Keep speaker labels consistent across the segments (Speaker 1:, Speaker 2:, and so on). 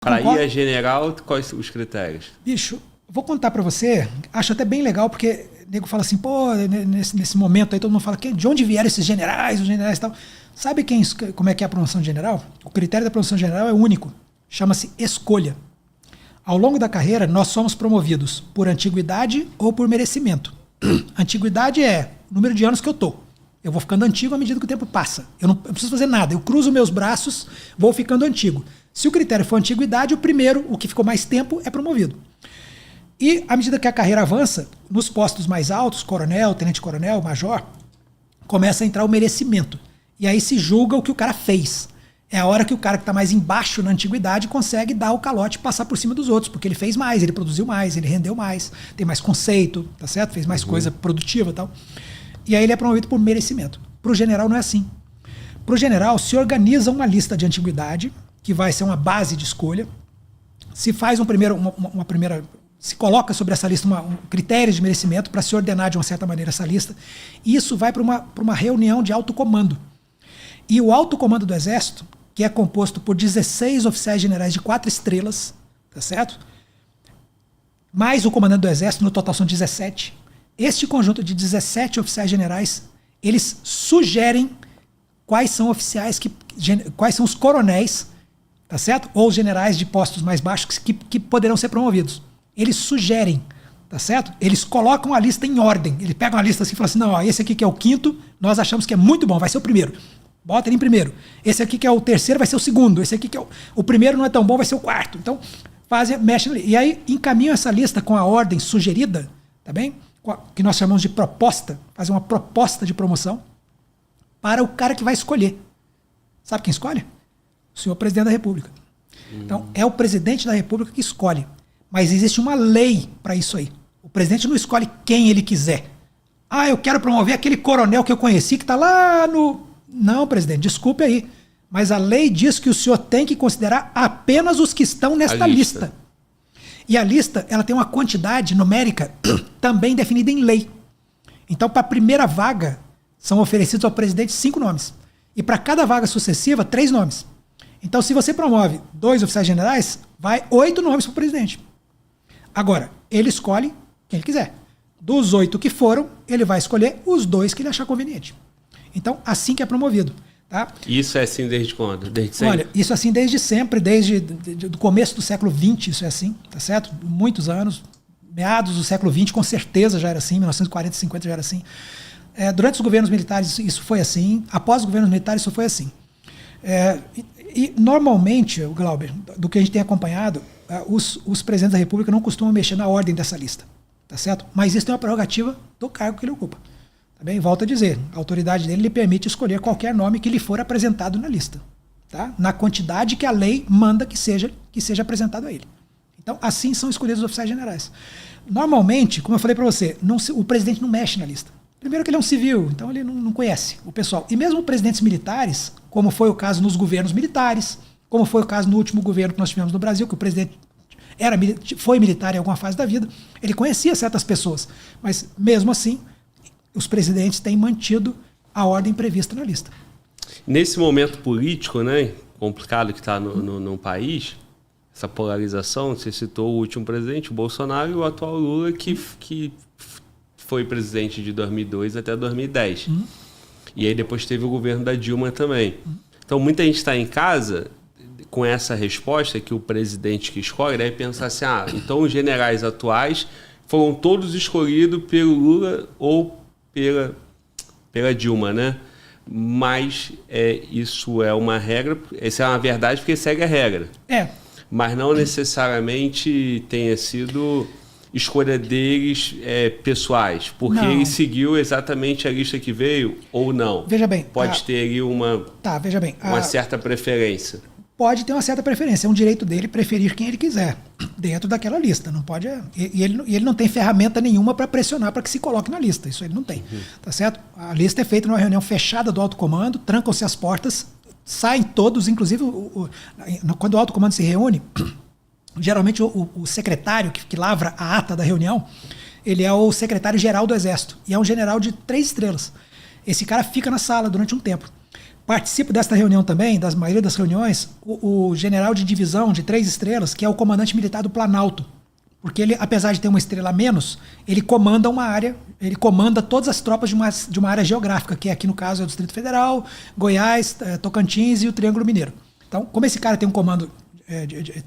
Speaker 1: Para ir a general, quais são os critérios?
Speaker 2: Bicho, vou contar para você, acho até bem legal, porque o nego fala assim, pô, nesse momento aí todo mundo fala, de onde vieram esses generais, os generais e tal. Sabe como é que é a promoção de general? O critério da promoção de general é único, chama-se escolha. Ao longo da carreira, nós somos promovidos por antiguidade ou por merecimento. Antiguidade é o número de anos que eu tô. Eu vou ficando antigo à medida que o tempo passa. Eu não preciso fazer nada. Eu cruzo meus braços, vou ficando antigo. Se o critério for antiguidade, o primeiro, o que ficou mais tempo, é promovido. E à medida que a carreira avança, nos postos mais altos, coronel, tenente-coronel, major, começa a entrar o merecimento. E aí se julga o que o cara fez. É a hora que o cara que está mais embaixo na antiguidade consegue dar o calote e passar por cima dos outros, porque ele fez mais, ele produziu mais, ele rendeu mais, tem mais conceito, tá certo? Fez mais coisa produtiva e tal. E aí ele é promovido por merecimento. Para o general não é assim. Para o general se organiza uma lista de antiguidade, que vai ser uma base de escolha. Se faz uma primeira... Se coloca sobre essa lista um critério de merecimento para se ordenar de uma certa maneira essa lista. E isso vai para uma reunião de alto comando. E o alto comando do Exército, que é composto por 16 oficiais generais de 4 estrelas, tá certo? Mais o comandante do Exército, no total são 17. Este conjunto de 17 oficiais generais, eles sugerem quais são quais são os coronéis, tá certo? Ou os generais de postos mais baixos que poderão ser promovidos. Eles sugerem, tá certo? Eles colocam a lista em ordem. Eles pegam a lista assim e falam assim, não, ó, esse aqui que é o quinto, nós achamos que é muito bom, vai ser o primeiro. Bota ele em primeiro. Esse aqui que é o terceiro vai ser o segundo. Esse aqui que é o primeiro não é tão bom, vai ser o quarto. Então, mexem ali. E aí encaminham essa lista com a ordem sugerida, tá bem? Que nós chamamos de proposta, fazer uma proposta de promoção para o cara que vai escolher. Sabe quem escolhe? O senhor presidente da República. Então, é o presidente da República que escolhe. Mas existe uma lei para isso aí. O presidente não escolhe quem ele quiser. Ah, eu quero promover aquele coronel que eu conheci que está lá no... Não, presidente, desculpe aí. Mas a lei diz que o senhor tem que considerar apenas os que estão nesta lista. E a lista, ela tem uma quantidade numérica também definida em lei. Então, para a primeira vaga, são oferecidos ao presidente 5 nomes. E para cada vaga sucessiva, 3 nomes. Então, se você promove 2 oficiais generais, vai 8 nomes para o presidente. Agora, ele escolhe quem ele quiser. Dos 8 que foram, ele vai escolher os 2 que ele achar conveniente. Então, assim que é promovido. Tá?
Speaker 1: Isso é assim desde quando? Desde sempre?
Speaker 2: Olha, isso é assim desde sempre, desde o começo do século XX, isso é assim, tá certo? Muitos anos, meados do século XX, com certeza já era assim, 1940, 50 já era assim. Durante os governos militares isso foi assim, após os governos militares isso foi assim. E normalmente, Glauber, do que a gente tem acompanhado, os presidentes da República não costumam mexer na ordem dessa lista, tá certo? Mas isso é uma prerrogativa do cargo que ele ocupa. Tá bem? Volto a dizer, a autoridade dele lhe permite escolher qualquer nome que lhe for apresentado na lista, tá? Na quantidade que a lei manda que seja apresentado a ele. Então, assim são escolhidos os oficiais generais. Normalmente, como eu falei para você, o presidente não mexe na lista. Primeiro que ele é um civil, então ele não conhece o pessoal. E mesmo presidentes militares, como foi o caso nos governos militares, como foi o caso no último governo que nós tivemos no Brasil, que o presidente foi militar em alguma fase da vida, ele conhecia certas pessoas. Mas, mesmo assim, os presidentes têm mantido a ordem prevista na lista.
Speaker 1: Nesse momento político, né, complicado que está no país, essa polarização, você citou o último presidente, o Bolsonaro, e o atual Lula, que foi presidente de 2002 até 2010. E aí depois teve o governo da Dilma também. Então muita gente está em casa com essa resposta que o presidente que escolhe, deve pensar assim, então os generais atuais foram todos escolhidos pelo Lula ou pela Dilma, né? Mas isso é uma regra, essa é uma verdade porque segue a regra. Mas não necessariamente tenha sido escolha deles pessoais, porque ele seguiu exatamente a lista que veio ou não.
Speaker 2: Veja bem.
Speaker 1: Pode ter ali uma certa preferência.
Speaker 2: Pode ter uma certa preferência, é um direito dele preferir quem ele quiser, dentro daquela lista. Não pode, e ele não tem ferramenta nenhuma para pressionar para que se coloque na lista, isso ele não tem. Tá certo? A lista é feita numa reunião fechada do alto comando, trancam-se as portas, saem todos, inclusive quando o alto comando se reúne, geralmente o secretário que lavra a ata da reunião, ele é o secretário-geral do Exército, e é um general de 3 estrelas. Esse cara fica na sala durante um tempo. participa desta reunião também, das maioria das reuniões, o general de divisão de 3 estrelas, que é o comandante militar do Planalto. Porque ele, apesar de ter uma estrela a menos, ele comanda uma área, ele comanda todas as tropas de uma área geográfica, que aqui no caso é o Distrito Federal, Goiás, Tocantins e o Triângulo Mineiro. Então, como esse cara tem um comando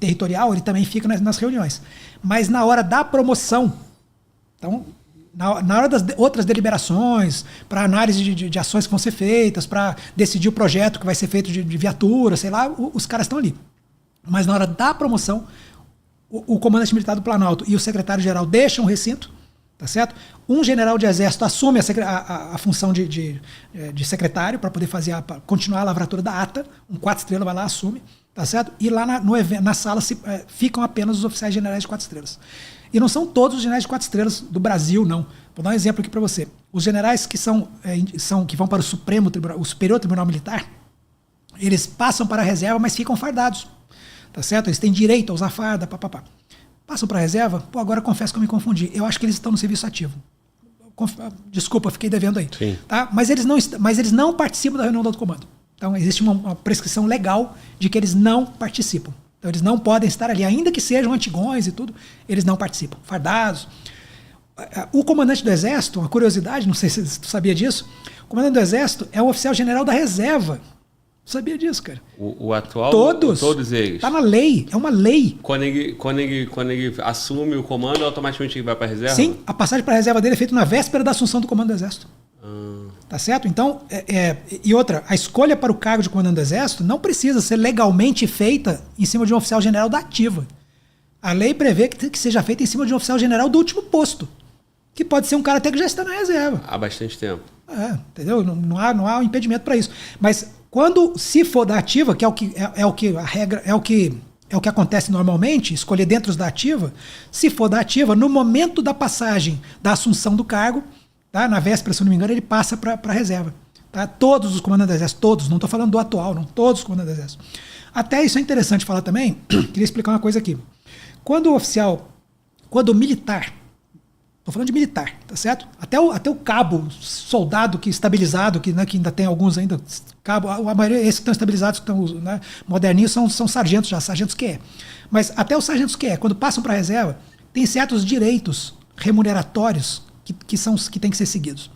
Speaker 2: territorial, ele também fica nas reuniões. Mas na hora da promoção, então, na hora das outras deliberações, para análise de ações que vão ser feitas, para decidir o projeto que vai ser feito de viatura, sei lá, os caras estão ali. Mas na hora da promoção, o comandante militar do Planalto e o secretário-geral deixam o recinto, tá certo? Um general de exército assume a função de secretário para poder continuar a lavratura da ata, um 4 estrelas vai lá, assume, tá certo? E lá na sala ficam apenas os oficiais generais de 4 estrelas. E não são todos os generais de 4 estrelas do Brasil, não. Vou dar um exemplo aqui para você. Os generais que que vão para o Superior Tribunal Militar, eles passam para a reserva, mas ficam fardados. Tá certo? Eles têm direito a usar farda, papapá. Passam para a reserva, agora confesso que eu me confundi. Eu acho que eles estão no serviço ativo. Desculpa, fiquei devendo aí.
Speaker 1: Sim.
Speaker 2: Tá? Mas eles não participam da reunião do alto comando. Então existe uma prescrição legal de que eles não participam. Então eles não podem estar ali, ainda que sejam antigões e tudo, eles não participam. Fardados. O comandante do Exército, uma curiosidade, não sei se tu sabia disso, o comandante do Exército é o oficial general da reserva. Sabia disso, cara.
Speaker 1: O atual?
Speaker 2: Todos
Speaker 1: eles?
Speaker 2: Tá na lei, é uma lei.
Speaker 1: Quando ele assume o comando, automaticamente ele vai para a reserva?
Speaker 2: Sim, a passagem para a reserva dele é feita na véspera da assunção do comando do Exército. Tá certo? Então, e outra, a escolha para o cargo de comandante do Exército não precisa ser legalmente feita em cima de um oficial general da ativa. A lei prevê que seja feita em cima de um oficial general do último posto, que pode ser um cara até que já está na reserva.
Speaker 1: Há bastante tempo.
Speaker 2: Entendeu? Não há um impedimento para isso. Mas se for da ativa, que é o que a regra, é o que acontece normalmente, escolher dentro da ativa, se for da ativa, no momento da passagem da assunção do cargo, tá? Na véspera, se eu não me engano, ele passa para a reserva. Tá? Todos os comandantes do Exército, todos, não estou falando do atual, não, todos os comandantes do Exército. Até isso é interessante falar também, queria explicar uma coisa aqui. Quando o militar, estou falando de militar, tá certo? Até o cabo, soldado estabilizado, que ainda tem alguns ainda, cabo, a maioria, esses que estão estabilizados, que estão, né, moderninhos, são sargentos já, sargentos QE. Mas até os sargentos QE, quando passam para a reserva, tem certos direitos remuneratórios que têm que ser seguidos.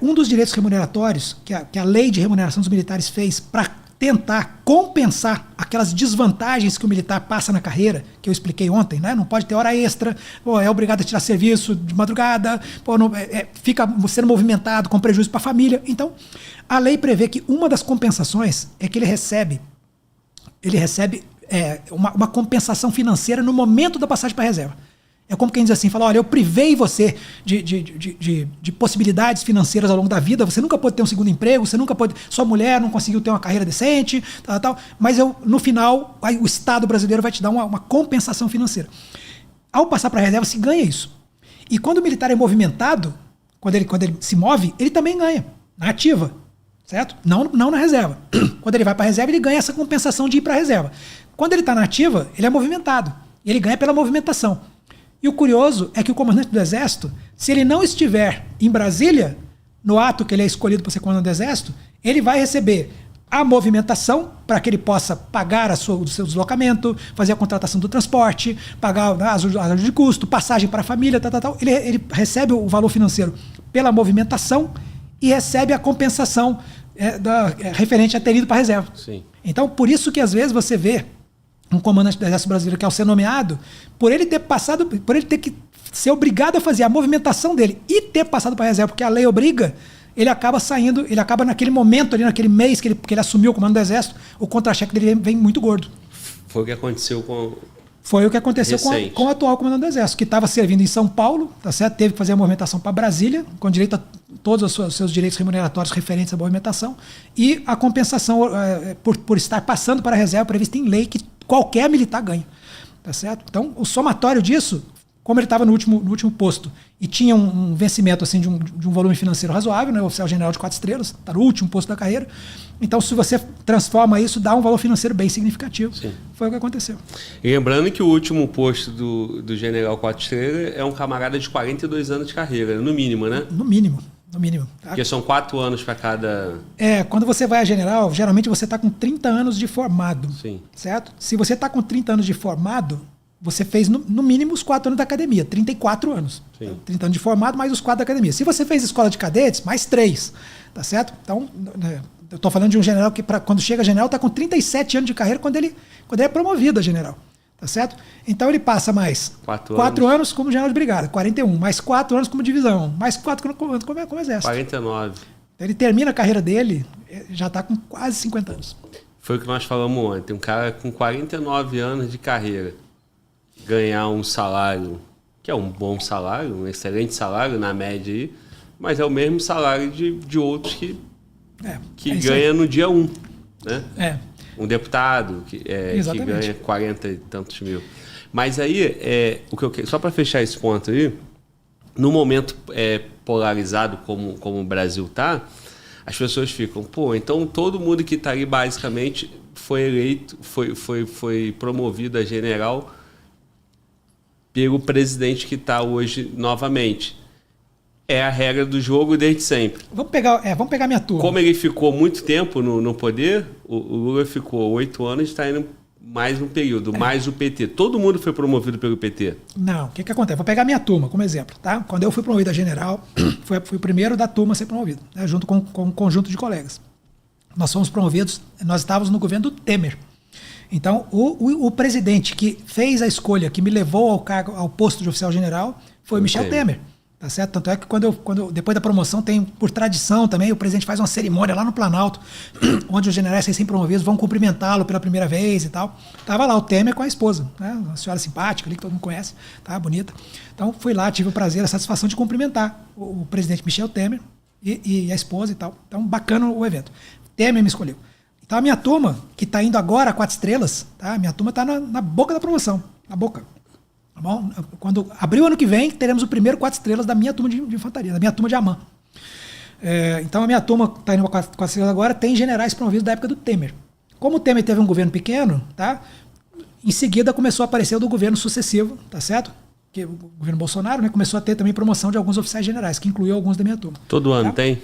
Speaker 2: Um dos direitos remuneratórios que a lei de remuneração dos militares fez para tentar compensar aquelas desvantagens que o militar passa na carreira, que eu expliquei ontem, né? Não pode ter hora extra, é obrigado a tirar serviço de madrugada, fica sendo movimentado com prejuízo para a família. Então, a lei prevê que uma das compensações é que ele recebe uma compensação financeira no momento da passagem para a reserva. É como quem diz assim, fala, olha, eu privei você de possibilidades financeiras ao longo da vida, você nunca pôde ter um segundo emprego, sua mulher não conseguiu ter uma carreira decente, tal, mas no final, o Estado brasileiro vai te dar uma compensação financeira. Ao passar para a reserva, se ganha isso. E quando o militar é movimentado, quando ele se move, ele também ganha, na ativa, certo? Não na reserva. Quando ele vai para a reserva, ele ganha essa compensação de ir para a reserva. Quando ele está na ativa, ele é movimentado, e ele ganha pela movimentação. E o curioso é que o comandante do Exército, se ele não estiver em Brasília, no ato que ele é escolhido para ser comandante do Exército, ele vai receber a movimentação para que ele possa pagar o seu deslocamento, fazer a contratação do transporte, pagar a ajuda de custo, passagem para a família, tal. Ele recebe o valor financeiro pela movimentação e recebe a compensação referente a ter ido para a reserva.
Speaker 1: Sim.
Speaker 2: Então, por isso que às vezes você vê um comandante do Exército Brasileiro que ao ser nomeado, por ele ter que ser obrigado a fazer a movimentação dele e ter passado para a reserva, porque a lei obriga, ele acaba saindo, ele acaba naquele momento ali, naquele mês que ele assumiu o comando do Exército, o contra-cheque dele vem muito gordo.
Speaker 1: Foi o que aconteceu com
Speaker 2: o atual comandante do Exército, que estava servindo em São Paulo, tá certo? Teve que fazer a movimentação para Brasília, com direito a todos os seus direitos remuneratórios referentes à movimentação, e a compensação por estar passando para a reserva prevista em lei, que qualquer militar ganha, tá certo? Então, o somatório disso, como ele estava no último posto e tinha um vencimento assim, de um volume financeiro razoável, né? O oficial general de 4 estrelas, está no último posto da carreira. Então, se você transforma isso, dá um valor financeiro bem significativo.
Speaker 1: Sim.
Speaker 2: Foi o que aconteceu.
Speaker 1: E lembrando que o último posto do general 4 estrelas é um camarada de 42 anos de carreira, no mínimo, né?
Speaker 2: No mínimo. No mínimo. Tá?
Speaker 1: Porque são 4 anos para cada...
Speaker 2: Quando você vai a general, geralmente você está com 30 anos de formado.
Speaker 1: Sim.
Speaker 2: Certo? Se você está com 30 anos de formado, você fez no mínimo os 4 anos da academia, 34 anos.
Speaker 1: Sim.
Speaker 2: 30 anos de formado mais os 4 da academia. Se você fez escola de cadetes, mais 3. Tá certo? Então, eu estou falando de um general que, quando chega a general, está com 37 anos de carreira quando ele é promovido a general. Tá certo? Então ele passa mais 4 anos como general de brigada, 41, mais 4 anos como divisão, mais 4 anos como exército.
Speaker 1: 49.
Speaker 2: Então ele termina a carreira dele, já está com quase 50 anos.
Speaker 1: Foi o que nós falamos ontem. Um cara com 49 anos de carreira ganhar um salário, que é um bom salário, um excelente salário na média aí, mas é o mesmo salário de outros que ganha no dia 1. Né? Um deputado que ganha 40 e tantos mil. Mas aí, só para fechar esse ponto aí, no momento polarizado como o Brasil está, as pessoas ficam, então todo mundo que está ali basicamente foi eleito, foi promovido a general pelo presidente que está hoje novamente. É a regra do jogo desde sempre.
Speaker 2: Vamos pegar minha turma.
Speaker 1: Como ele ficou muito tempo no poder, o Lula ficou 8 anos e está indo mais um período, mais o PT. Todo mundo foi promovido pelo PT.
Speaker 2: Não, o que acontece? Vou pegar minha turma como exemplo. Tá? Quando eu fui promovido a general, fui o primeiro da turma a ser promovido, né? Junto com um conjunto de colegas. Nós fomos promovidos, nós estávamos no governo do Temer. Então, o presidente que fez a escolha, que me levou ao posto de oficial general, foi Michel Temer. Tá certo? Tanto é que depois da promoção, por tradição também, o presidente faz uma cerimônia lá no Planalto, onde os generais recém-promovidos vão cumprimentá-lo pela primeira vez e tal. Tava lá o Temer com a esposa, né? Uma senhora simpática ali, que todo mundo conhece, tá? Bonita. Então, fui lá, tive o prazer, a satisfação de cumprimentar o presidente Michel Temer e a esposa e tal. Então, bacana o evento. Temer me escolheu. Então, a minha turma, que está indo agora a 4 estrelas, tá? A minha turma está na boca da promoção, na boca. Tá bom? Quando abrir o ano que vem, teremos o primeiro 4 estrelas da minha turma de infantaria, da minha turma de AMAN. Então a minha turma está indo para 4 estrelas agora, tem generais promovidos da época do Temer. Como o Temer teve um governo pequeno, tá? Em seguida começou a aparecer o do governo sucessivo, tá certo? Que o governo Bolsonaro, né, começou a ter também promoção de alguns oficiais generais, que incluiu alguns da minha turma.
Speaker 1: Todo ano tem?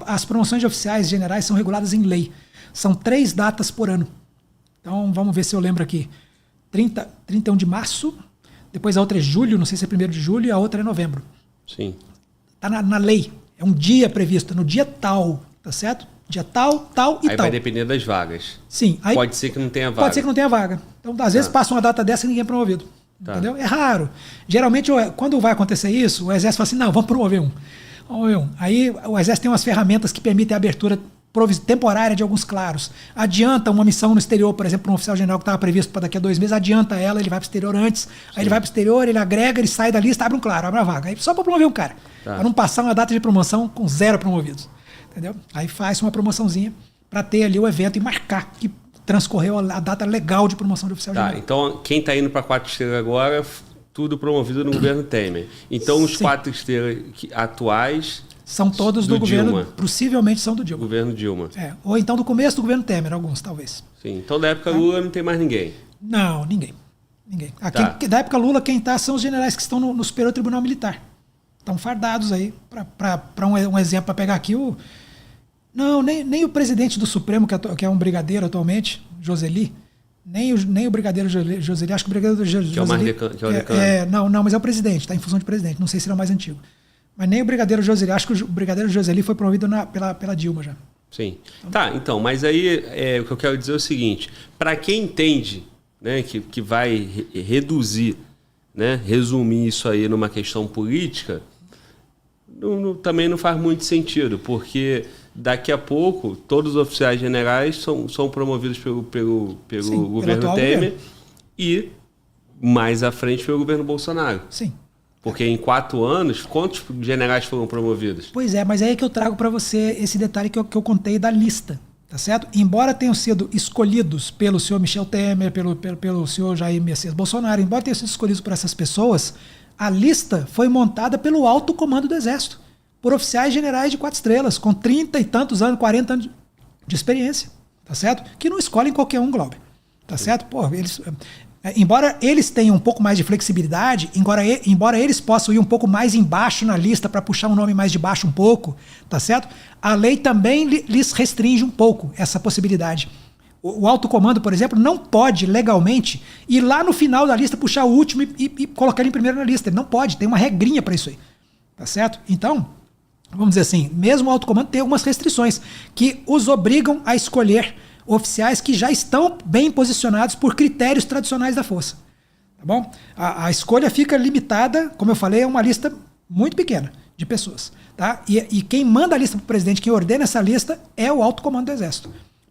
Speaker 2: As promoções de oficiais generais são reguladas em lei. São 3 datas por ano. Então vamos ver se eu lembro aqui. 31 de março, depois a outra é julho, não sei se é 1º de julho, e a outra é novembro.
Speaker 1: Sim.
Speaker 2: Está na lei, é um dia previsto, no dia tal, tá certo? Dia tal e tal.
Speaker 1: Aí vai depender das vagas.
Speaker 2: Sim. Aí
Speaker 1: pode ser que não tenha vaga.
Speaker 2: Pode ser que não tenha vaga. Então, às vezes passa uma data dessa e ninguém é promovido. Tá. Entendeu? É raro. Geralmente, quando vai acontecer isso, o Exército fala assim, não, vamos promover um. Aí o Exército tem umas ferramentas que permitem a abertura temporária de alguns claros. Adianta uma missão no exterior, por exemplo, para um oficial general que estava previsto para daqui a 2 meses, adianta ela, ele vai para o exterior antes, aí ele vai para o exterior, ele agrega, ele sai da lista, abre um claro, abre a vaga. Aí só para promover um cara. Tá. Para não passar uma data de promoção com 0 promovidos. Entendeu? Aí faz uma promoçãozinha para ter ali o evento e marcar que transcorreu a data legal de promoção de oficial general.
Speaker 1: Então, quem está indo para 4 estrelas agora, tudo promovido no governo Temer. Então, os 4 estrelas atuais...
Speaker 2: São todos do governo, Dilma. Possivelmente são do Dilma.
Speaker 1: Governo Dilma.
Speaker 2: Ou então do começo do governo Temer, alguns, talvez.
Speaker 1: Sim, então da época Lula não tem mais ninguém.
Speaker 2: Não, ninguém. Da época Lula, quem está são os generais que estão no Superior Tribunal Militar. Estão fardados aí. Para um exemplo, para pegar aqui, nem o presidente do Supremo, que é um brigadeiro atualmente, Joseli, nem o brigadeiro Joseli, acho que o brigadeiro Joseli...
Speaker 1: Que é o decano.
Speaker 2: Não, mas é o presidente, está em função de presidente, não sei se ele é o mais antigo. Mas nem o brigadeiro Joseli, acho que o brigadeiro Joseli foi promovido pela Dilma já.
Speaker 1: Sim. Então, mas aí o que eu quero dizer é o seguinte, para quem entende, né, que vai reduzir, né, resumir isso aí numa questão política, também não faz muito sentido, porque daqui a pouco todos os oficiais generais são promovidos pelo governo Temer e mais à frente pelo governo Bolsonaro.
Speaker 2: Sim.
Speaker 1: Porque em 4 anos, quantos generais foram promovidos?
Speaker 2: Pois é, mas aí é que eu trago para você esse detalhe que eu contei da lista, tá certo? Embora tenham sido escolhidos pelo senhor Michel Temer, pelo senhor Jair Messias Bolsonaro, embora tenham sido escolhidos por essas pessoas, a lista foi montada pelo alto comando do Exército, por oficiais generais de 4 estrelas, com 30 e tantos anos, 40 anos de experiência, tá certo? Que não escolhem qualquer um, Glauber, tá certo? Pô, Embora eles tenham um pouco mais de flexibilidade, embora eles possam ir um pouco mais embaixo na lista para puxar um nome mais de baixo um pouco, tá certo? A lei também lhes restringe um pouco essa possibilidade. O alto comando, por exemplo, não pode legalmente ir lá no final da lista, puxar o último e colocar ele em primeiro na lista. Ele não pode, tem uma regrinha para isso aí, tá certo? Então, vamos dizer assim, mesmo o alto comando tem algumas restrições que os obrigam a escolher oficiais que já estão bem posicionados por critérios tradicionais da força. Tá bom? A escolha fica limitada, como eu falei, é uma lista muito pequena de pessoas. Tá? E quem manda a lista para o presidente, quem ordena essa lista, é o alto comando do Exército.